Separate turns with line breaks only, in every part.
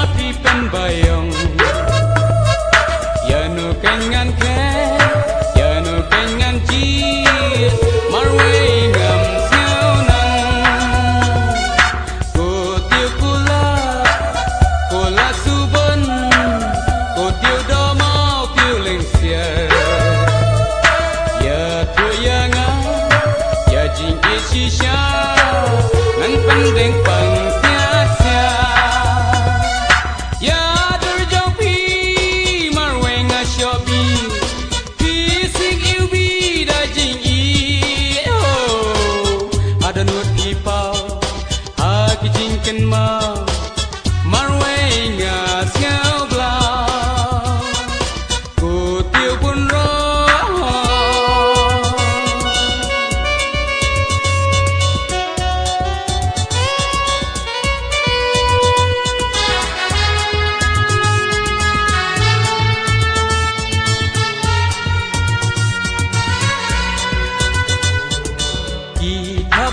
api pen bayong ya no kengan ke ya no kengan ji marwe ngam siao nang ko tiu kula suban ko tiu do mau tiu leng sia ya tu ya nga ya jing ke shisha ngan pendeng pang sia ya durjong pi marwe nga shobi pi sing you bi da jing i oh ada nut i pau ha ki jing ken ma marwe nga siao bla ko tiu pun ro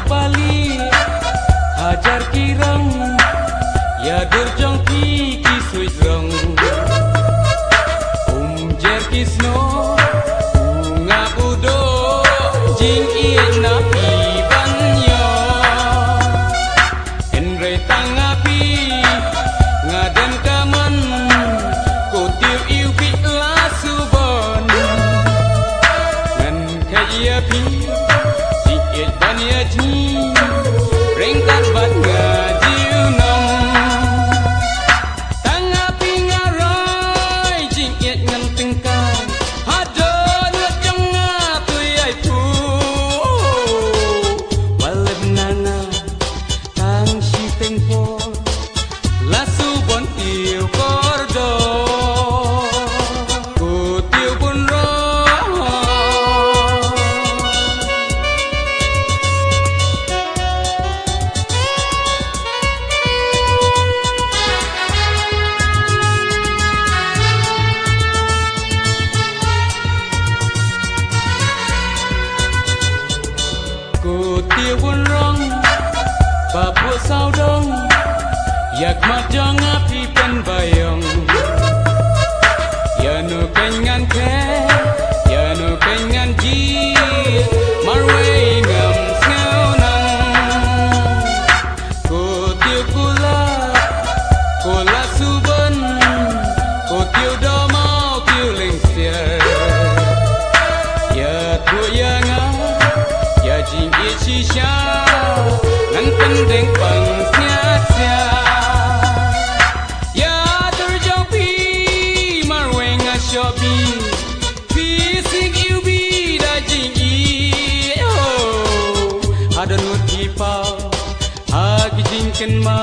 Bali hajar kirang ya durjong ki kisui rong jer kisno bunga budo jing ina pi banyo enre tangapi ngaden kaman ko tiu iu pi la subon ngan kaya pi it bania ji ringkat bat ngajiu nom tanga pinga roi jing it ngan tingkai hado nut jong nga tu ai pu waleb nana tang si teng po la su bon tiu kordo ku tiu pun ro cô tiêu buồn rong và bùa sao đông yak mặt jong api pen bayong ya no kengan ke ya no kengan ji marwe ngam siao nang cô tiêu kula suban cô tiêu do mau tiêu leng sia ya tu ya nga ya jing ye chi sha ngan pendeng pang sia ya durjong pi marwe nga shobi pi sing you bi da jing i oh ada nut ki pau ha ki jing ken ma